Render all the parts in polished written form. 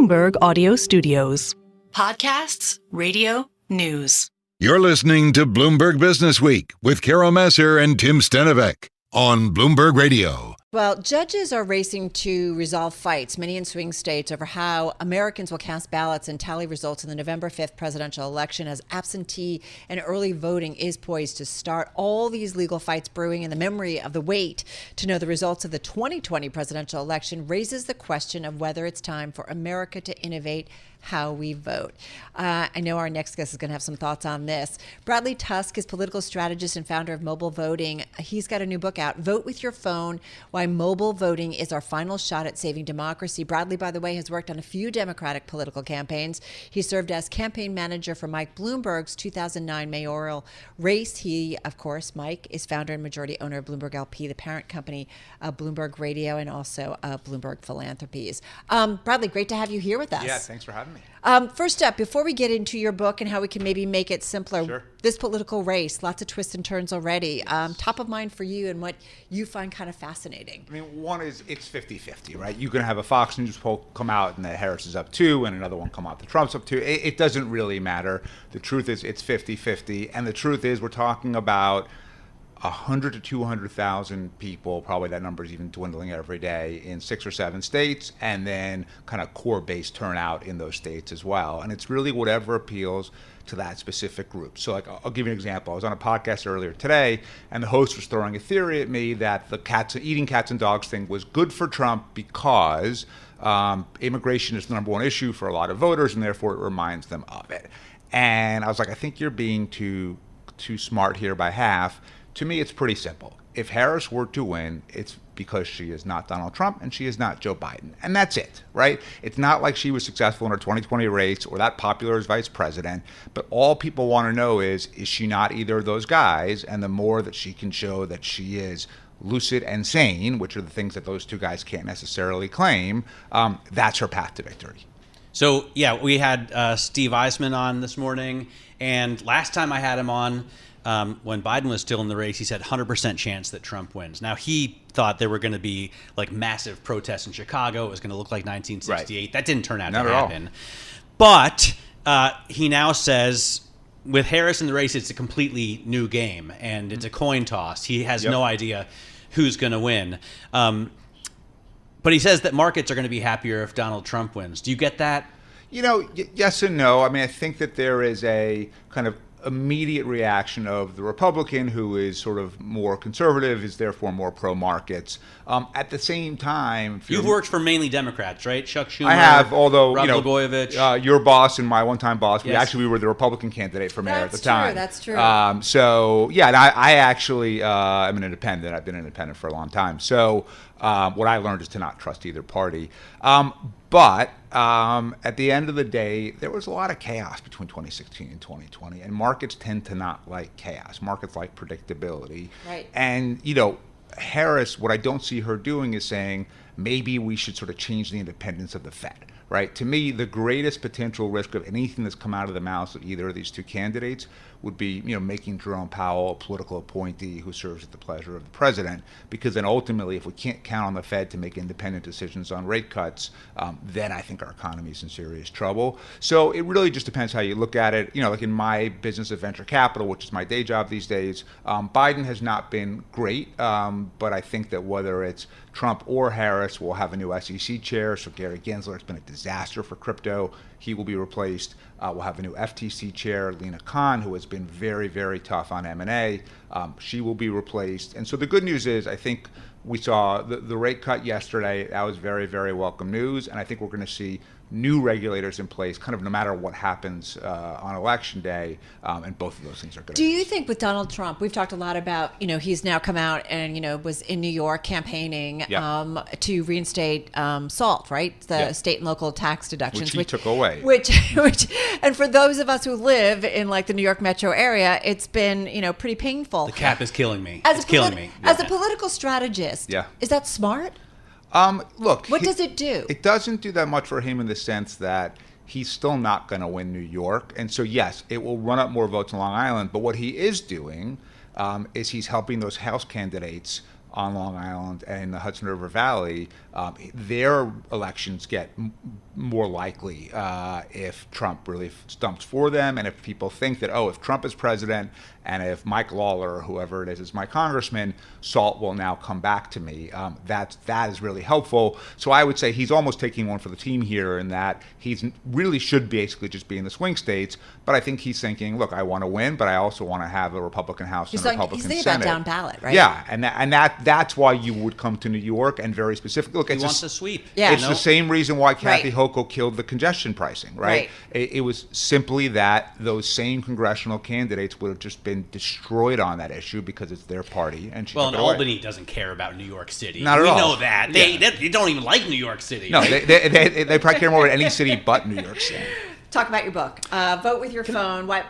Bloomberg Audio Studios. Podcasts, radio, news. You're listening to Bloomberg Businessweek with Massar and Tim Stenovec on Bloomberg Radio. Well, judges are racing to resolve fights, many in swing states, over how Americans will cast ballots and tally results in the November 5th presidential election as absentee and early voting is poised to start. All these legal fights brewing in the memory of the wait to know the results of the 2020 presidential election raises the question of whether it's time for America to innovate how we vote. I know our next guest is going to have some thoughts on this. Bradley Tusk is political strategist and founder of Mobile Voting. He's got a new book out, Vote with Your Phone, Why Mobile Voting is Our Final Shot at Saving Democracy. Bradley, by the way, has worked on a few Democratic political campaigns. He served as campaign manager for Mike Bloomberg's 2009 mayoral race. He, of course, Mike, is founder and majority owner of Bloomberg LP, the parent company of Bloomberg Radio and also Bloomberg Philanthropies. Bradley, great to have you here with us. Yeah, thanks for having me. First up, before we get into your book and how we can maybe make it simpler, Sure. This political race, lots of twists and turns already. Top of mind for you and what you find kind of fascinating. I mean, one is it's 50-50, right? You can have a Fox News poll come out and that Harris is up 2 and another one come out that Trump's up 2. It doesn't really matter. The truth is it's 50-50. And the truth is we're talking about 100 to 200,000 people, probably that number is even dwindling every day, in 6 or 7 states, and then kind of core-based turnout in those states as well. And it's really whatever appeals to that specific group. So like, I'll give you an example. I was on a podcast earlier today, and the host was throwing a theory at me that the eating cats and dogs thing was good for Trump because immigration is the number one issue for a lot of voters, and therefore it reminds them of it. And I was like, I think you're being too smart here by half. To me, it's pretty simple. If Harris were to win, it's because she is not Donald Trump and she is not Joe Biden. And that's it, right? It's not like she was successful in her 2020 race or that popular as vice president. But all people want to know is she not either of those guys? And the more that she can show that she is lucid and sane, which are the things that those two guys can't necessarily claim, that's her path to victory. So, yeah, we had Steve Eisman on this morning. And last time I had him on, when Biden was still in the race, he said 100% chance that Trump wins. Now, he thought there were going to be like massive protests in Chicago. It was going to look like 1968. Right. That didn't turn out to happen. But he now says with Harris in the race, it's a completely new game and it's a coin toss. He has no idea who's going to win. But he says that markets are going to be happier if Donald Trump wins. Do you get that? You know, yes and no. I mean, I think that there is a kind of immediate reaction of the Republican who is sort of more conservative, is therefore more pro-markets. At the same time... You've worked for mainly Democrats, right? Chuck Schumer, I have, although, Rod Blagojevich. Your boss and my one-time boss, Yes. we were the Republican candidate for mayor at the time. That's true. So, yeah, and I actually am an independent. I've been an independent for a long time. So what I learned is to not trust either party. But at the end of the day, there was a lot of chaos between 2016 and 2020, and markets tend to not like chaos. Markets like predictability. Right. And, you know, Harris, what I don't see her doing is saying maybe we should sort of change the independence of the Fed. Right. To me, the greatest potential risk of anything that's come out of the mouths of either of these two candidates would be, you know, making Jerome Powell a political appointee who serves at the pleasure of the president. Because then ultimately, if we can't count on the Fed to make independent decisions on rate cuts, then I think our economy is in serious trouble. So it really just depends how you look at it. You know, like in my business of venture capital, which is my day job these days, Biden has not been great. But I think that whether it's Trump or Harris, will have a new SEC chair. So Gary Gensler, it's been a disaster for crypto. He will be replaced. We'll have a new FTC chair, Lena Khan, who has been very, very tough on M&A. She will be replaced. And so the good news is I think we saw the rate cut yesterday. That was very, very welcome news. And I think we're going to see new regulators in place, kind of no matter what happens on election day, and both of those things are good. Do you think with Donald Trump, we've talked a lot about, you know, he's now come out and, you know, was in New York campaigning to reinstate SALT, right? The state and local tax deductions. Which he took away. Which, and for those of us who live in like the New York metro area, it's been, you know, pretty painful. The cap is killing me. It's killing me. As a political strategist, is that smart? Look, what does it do? It doesn't do that much for him in the sense that he's still not going to win New York. And so, yes, it will run up more votes in Long Island. But what he is doing is he's helping those House candidates on Long Island and the Hudson River Valley, their elections get more likely if Trump really stumps for them, and if people think that, if Trump is president and if Mike Lawler or whoever it is my congressman, salt will now come back to me. That is really helpful. So I would say he's almost taking one for the team here in that he's really should basically just be in the swing states. But I think he's thinking, look, I want to win, but I also want to have a Republican House and a Republican Senate. He's thinking about down ballot, right? Yeah, and that's why you would come to New York, and very specifically, look, he wants a sweep. Yeah. It's the same reason why Kathy Right. Hochul killed the congestion pricing, right? It was simply that those same congressional candidates would have just been destroyed on that issue because it's their party. And Well, and Albany doesn't care about New York City. Not at all. We know that. They don't even like New York City. No, they probably care more about any city but New York City. Talk about your book. Vote with your phone. What?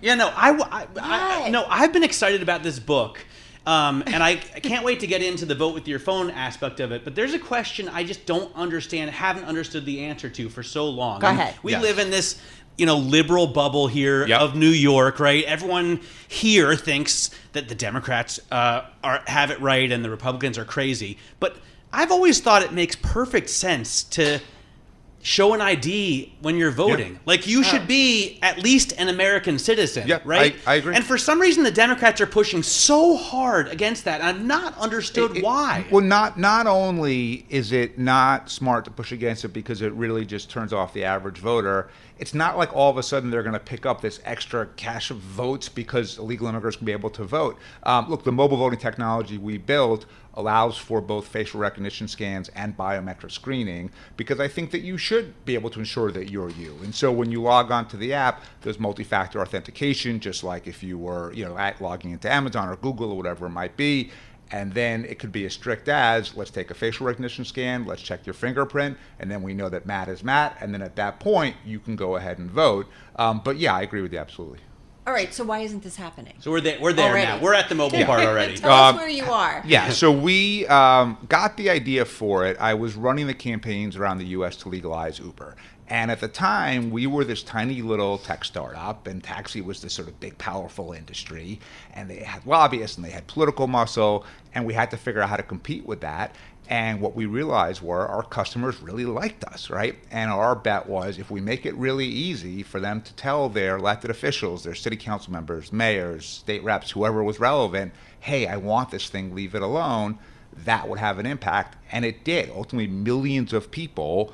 Yeah, no, I've been excited about this book. And I can't wait to get into the vote with your phone aspect of it. But there's a question I just don't understand, haven't understood the answer to for so long. Go ahead. We live in this, liberal bubble here Yep. of New York, right? Everyone here thinks that the Democrats have it right and the Republicans are crazy. But I've always thought it makes perfect sense to show an ID when you're voting. Yeah. Like, you should be at least an American citizen, Yeah, right? I agree. And for some reason, the Democrats are pushing so hard against that. I've not understood why. Well, not only is it not smart to push against it because it really just turns off the average voter, it's not like all of a sudden they're going to pick up this extra cache of votes because illegal immigrants can be able to vote. Look, the mobile voting technology we built allows for both facial recognition scans and biometric screening, because I think that you should be able to ensure that you're you. And so when you log onto the app, there's multi-factor authentication, just like if you were, logging into Amazon or Google or whatever it might be. And then it could be as strict as, let's take a facial recognition scan, let's check your fingerprint, and then we know that Matt is Matt. And then at that point, you can go ahead and vote. But yeah, I agree with you absolutely. All right. So why isn't this happening? So we're there Already. now. We're at the mobile part already. Tell us where you are. Yeah, so we got the idea for it. I was running the campaigns around the U.S. to legalize Uber. And at the time, we were this tiny little tech startup, and taxi was this sort of big, powerful industry. And they had lobbyists, and they had political muscle, and we had to figure out how to compete with that. And what we realized were our customers really liked us, right? And our bet was, if we make it really easy for them to tell their elected officials, their city council members, mayors, state reps, whoever was relevant, hey, I want this thing, leave it alone, that would have an impact. And it did. Ultimately, millions of people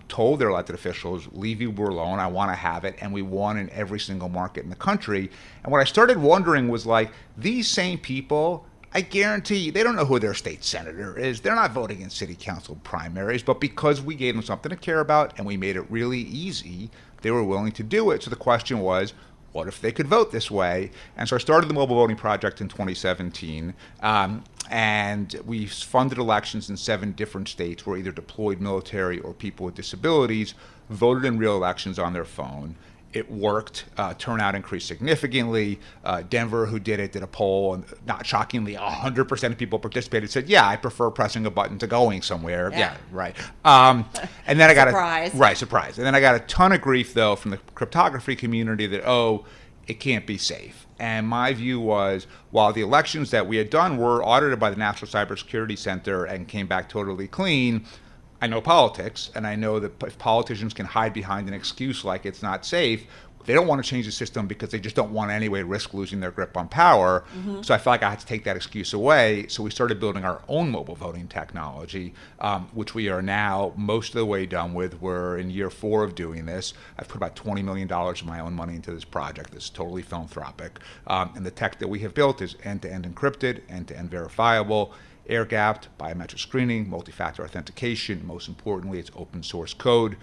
told their elected officials, leave Uber alone, I want to have it. And we won in every single market in the country. And what I started wondering was, like, these same people, I guarantee you, they don't know who their state senator is. They're not voting in city council primaries. But because we gave them something to care about and we made it really easy, they were willing to do it. So the question was, what if they could vote this way? And so I started the Mobile Voting Project in 2017. And we funded elections in 7 different states where either deployed military or people with disabilities voted in real elections on their phone. It worked. Turnout increased significantly. Denver, who did it, did a poll, and not shockingly, 100% of people participated. Said, "Yeah, I prefer pressing a button to going somewhere." Yeah, right. And then I got surprise. And then I got a ton of grief though from the cryptography community that it can't be safe. And my view was, while the elections that we had done were audited by the National Cybersecurity Center and came back totally clean, I know politics, and I know that if politicians can hide behind an excuse like it's not safe, they don't want to change the system because they just don't want to anyway risk losing their grip on power. So I felt like I had to take that excuse away. So we started building our own mobile voting technology, which we are now most of the way done with. We're in year 4 of doing this. I've put about $20 million of my own money into this project. This is totally philanthropic. And the tech that we have built is end-to-end encrypted, end-to-end verifiable, air-gapped, biometric screening, multi-factor authentication. Most importantly, it's open source code.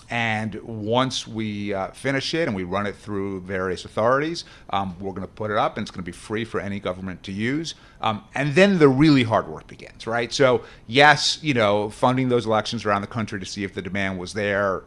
And once we finish it and we run it through various authorities, we're going to put it up, and it's going to be free for any government to use. And then the really hard work begins, right? So yes, funding those elections around the country to see if the demand was there,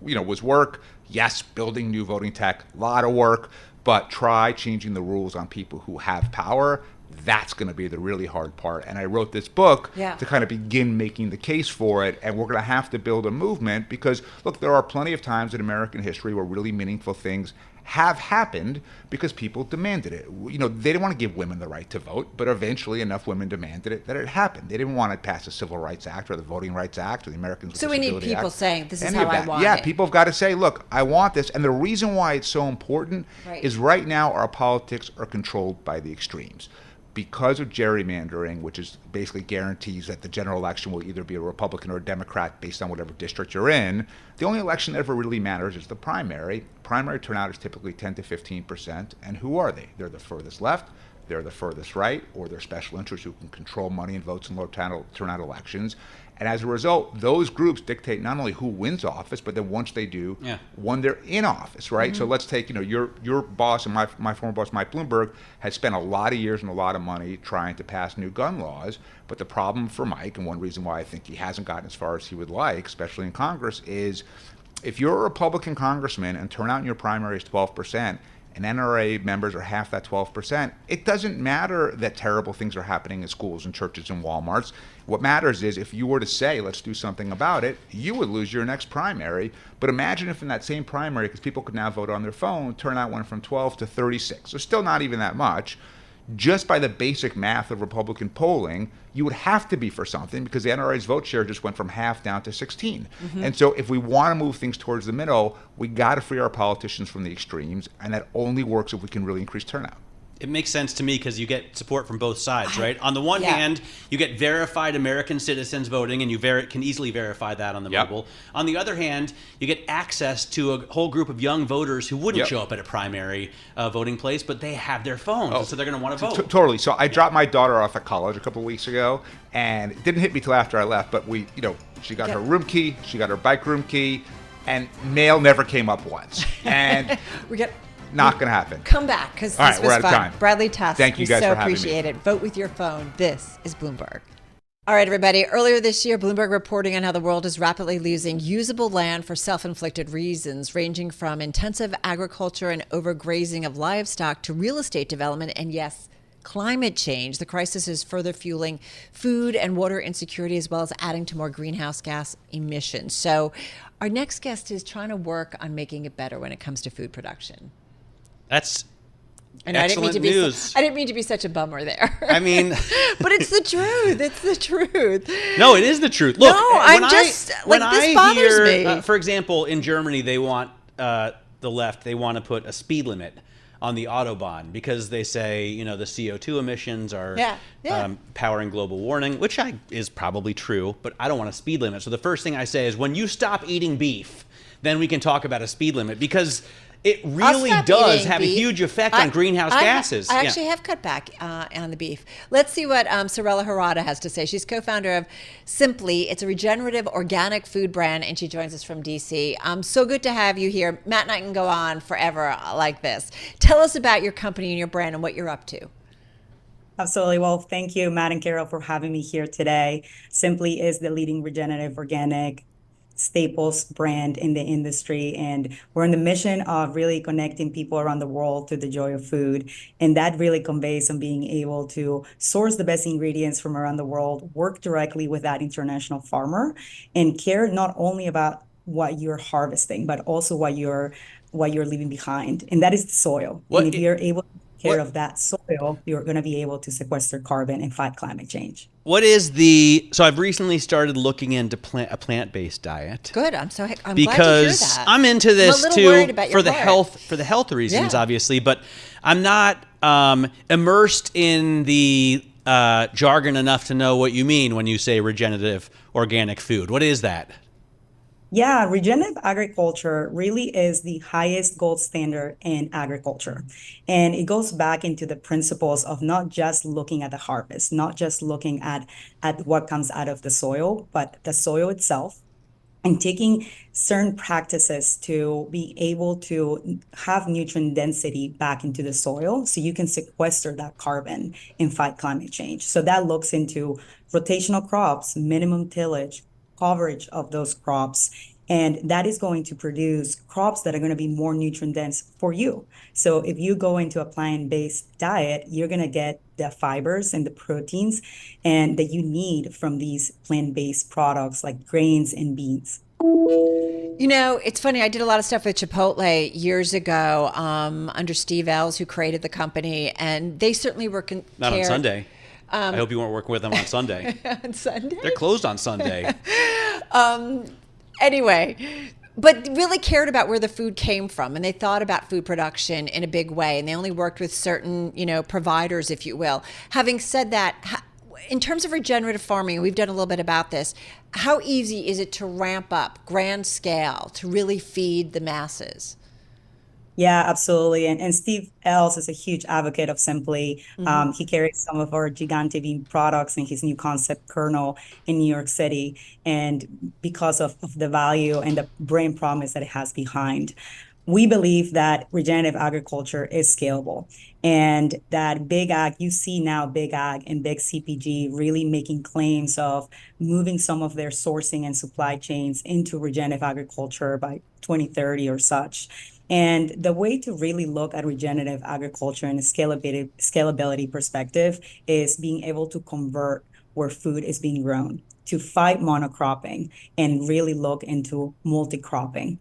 was work. Yes, building new voting tech, a lot of work. But try changing the rules on people who have power. That's going to be the really hard part. And I wrote this book to kind of begin making the case for it. And we're going to have to build a movement because, look, there are plenty of times in American history where really meaningful things have happened because people demanded it. You know, they didn't want to give women the right to vote, but eventually enough women demanded it that it happened. They didn't want to pass the Civil Rights Act or the Voting Rights Act or the Americans with So we Disability need people Act, saying, this is any how of I that. want Yeah, it. people have got to say, look, I want this. And the reason why it's so important is right now our politics are controlled by the extremes. Because of gerrymandering, which is basically guarantees that the general election will either be a Republican or a Democrat based on whatever district you're in, the only election that ever really matters is the primary. Primary turnout is typically 10 to 15%. And who are they? They're the furthest left, they're the furthest right, or they're special interests who can control money and votes in low turnout elections. And as a result, those groups dictate not only who wins office, but then once they do, when they're in office, right? So let's take, your boss and my former boss, Mike Bloomberg, has spent a lot of years and a lot of money trying to pass new gun laws. But the problem for Mike, and one reason why I think he hasn't gotten as far as he would like, especially in Congress, is if you're a Republican congressman and turnout in your primary is 12%, and NRA members are half that 12%, it doesn't matter that terrible things are happening in schools and churches and Walmarts. What matters is if you were to say, let's do something about it, you would lose your next primary. But imagine if in that same primary, because people could now vote on their phone, turnout went from 12 to 36. So still not even that much. Just by the basic math of Republican polling, you would have to be for something because the NRA's vote share just went from half down to 16. And so if we want to move things towards the middle, we got to free our politicians from the extremes, and that only works if we can really increase turnout. It makes sense to me because you get support from both sides, right? On the one hand, you get verified American citizens voting, and you can easily verify that on the mobile. On the other hand, you get access to a whole group of young voters who wouldn't show up at a primary voting place, but they have their phones, so they're going to want to vote. Totally. So I dropped my daughter off at college a couple of weeks ago, and it didn't hit me till after I left, but she got her room key, she got her bike room key, and mail never came up once. And not going to happen. Come back, because this was fun. Bradley Tusk, thank you guys for having me. We so appreciate it. Vote with your phone. This is Bloomberg. All right, everybody. Earlier this year, Bloomberg reporting on how the world is rapidly losing usable land for self-inflicted reasons, ranging from intensive agriculture and overgrazing of livestock to real estate development and, yes, climate change. The crisis is further fueling food and water insecurity, as well as adding to more greenhouse gas emissions. So our next guest is trying to work on making it better when it comes to food production. That's and excellent news. I didn't mean to be such a bummer there. I mean, but it's the truth. It's the truth. No, it is the truth. Look, this bothers me. For example, in Germany, they want the left. They want to put a speed limit on the Autobahn because they say the CO2 emissions are powering global warming, which is probably true. But I don't want a speed limit. So the first thing I say is when you stop eating beef, then we can talk about a speed limit because it really does have a huge effect on greenhouse gases. I actually have cut back on the beef. Let's see what Sarela Herrada has to say. She's co-founder of SIMPLi. It's a regenerative organic food brand, and she joins us from D.C. So good to have you here. Matt and I can go on forever like this. Tell us about your company and your brand and what you're up to. Absolutely. Well, thank you, Matt and Carol, for having me here today. SIMPLi is the leading regenerative organic staples brand in the industry, and we're on the mission of really connecting people around the world to the joy of food, and that really conveys on being able to source the best ingredients from around the world, work directly with that international farmer, and care not only about what you're harvesting but also what you're leaving behind, and that is the soil. And if you're able to take care of that soil, you're going to be able to sequester carbon and fight climate change. So I've recently started looking into a plant-based diet. Good. I'm glad to hear because that. I'm into this too for the health reasons, Yeah. obviously, but I'm not immersed in the jargon enough to know what you mean when you say regenerative organic food. What is that? Yeah, regenerative agriculture really is the highest gold standard in agriculture. And it goes back into the principles of not just looking at the harvest, not just looking at what comes out of the soil, but the soil itself, and taking certain practices to be able to have nutrient density back into the soil so you can sequester that carbon and fight climate change. So that looks into rotational crops, minimum tillage, coverage of those crops, and that is going to produce crops that are going to be more nutrient dense for you. So if you go into a plant-based diet, you're going to get the fibers and the proteins and that you need from these plant-based products like grains and beans. You know, it's funny. I did a lot of stuff with Chipotle years ago under Steve Ells, who created the company, and they certainly were Not on Sunday. I hope you weren't working with them on Sunday. On Sunday? They're closed on Sunday. Anyway, but really cared about where the food came from, and they thought about food production in a big way, and they only worked with certain, providers, if you will. Having said that, in terms of regenerative farming, we've done a little bit about this. How easy is it to ramp up grand scale to really feed the masses? Yeah, absolutely. And Steve Ells is a huge advocate of SIMPLi. He carries some of our Gigante bean products in his new concept kernel in New York City. And because of the value and the brand promise that it has behind, we believe that regenerative agriculture is scalable, and that big ag, you see now big ag and big CPG really making claims of moving some of their sourcing and supply chains into regenerative agriculture by 2030 or such. And the way to really look at regenerative agriculture in a scalability perspective is being able to convert where food is being grown, to fight monocropping and really look into multi-cropping.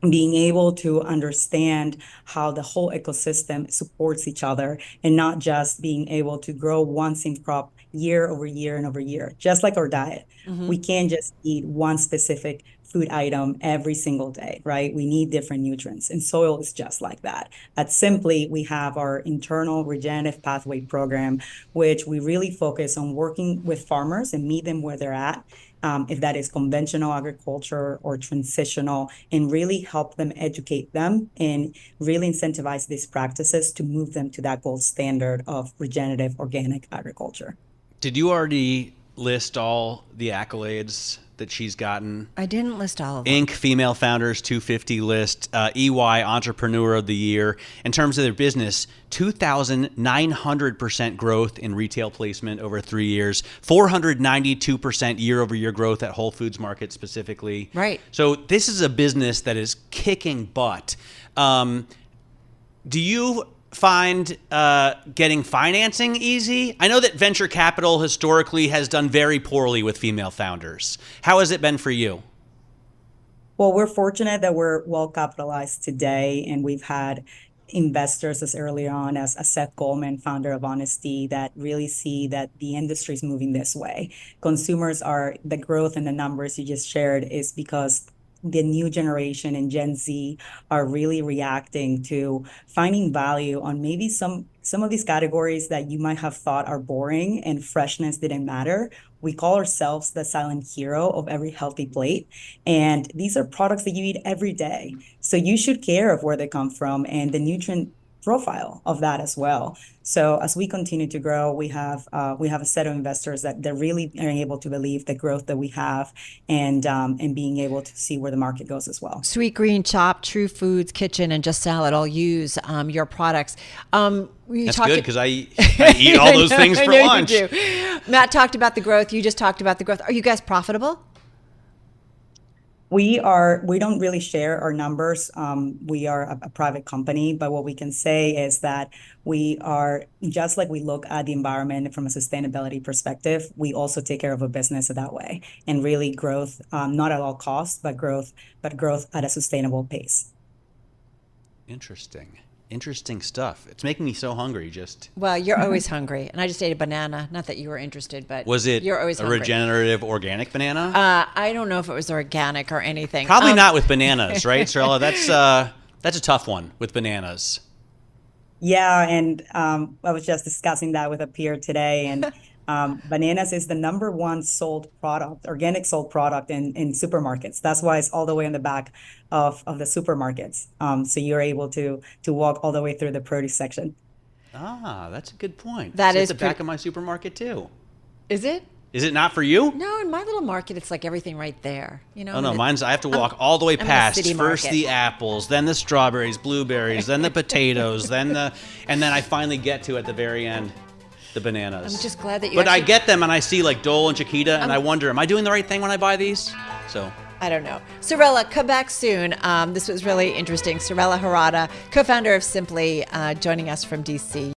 Being able to understand how the whole ecosystem supports each other, and not just being able to grow one same crop year over year and over year, just like our diet. We can't just eat one specific food item every single day, right? We need different nutrients, and soil is just like that. At SIMPLi, we have our internal regenerative pathway program, which we really focus on working with farmers and meet them where they're at. If that is conventional agriculture or transitional, and really help them, educate them, and really incentivize these practices to move them to that gold standard of regenerative organic agriculture. Did you already list all the accolades that she's gotten? I didn't list all of them. Inc. Female Founders 250 list, EY Entrepreneur of the Year. In terms of their business, 2,900% growth in retail placement over 3 years, 492% year-over-year growth at Whole Foods Market specifically. Right. So this is a business that is kicking butt. Do you find getting financing easy? I know that venture capital historically has done very poorly with female founders. How has it been for you? Well, we're fortunate that we're well capitalized today, and we've had investors as early on as Seth Goldman, founder of Honesty, that really see that the industry is moving this way. Consumers are, the growth and the numbers you just shared is because the new generation and Gen Z are really reacting to finding value on maybe some of these categories that you might have thought are boring and freshness didn't matter. We call ourselves the silent hero of every healthy plate. And these are products that you eat every day. So you should care of where they come from and the nutrient profile of that as well. So as we continue to grow, we have a set of investors that really are able to believe the growth that we have, and being able to see where the market goes as well. Sweet Green, Chop, True Foods, Kitchen, and Just Salad all use your products. That's good, because I eat all those things for lunch. You do. Matt talked about the growth. You just talked about the growth. Are you guys profitable? We don't really share our numbers. We are a private company, but what we can say is that we are, just like we look at the environment from a sustainability perspective, we also take care of a business that way, and really growth, not at all costs, but growth at a sustainable pace. Interesting stuff. It's making me so hungry just... Well, you're always hungry. And I just ate a banana. Not that you were interested, but was it you're always a hungry. Regenerative organic banana? I don't know if it was organic or anything. Probably not with bananas, right, Sarela? That's a tough one with bananas. Yeah, and I was just discussing that with a peer today, and bananas is the #1 sold product, organic sold product in supermarkets. That's why it's all the way in the back of the supermarkets. So you're able to walk all the way through the produce section. Ah, that's a good point. That it's is at the back of my supermarket too. Is it? Is it not for you? No, in my little market, it's like everything right there. You know. Oh no, mine's. I have to walk all the way past first market. The apples, then the strawberries, blueberries, then the potatoes, and then I finally get to at the very end the bananas. I'm just glad that you. But I get them and I see like Dole and Chiquita, and I wonder, am I doing the right thing when I buy these? So. I don't know. Sarela, come back soon. This was really interesting. Sarela Herrada, co-founder of SIMPLi, joining us from DC.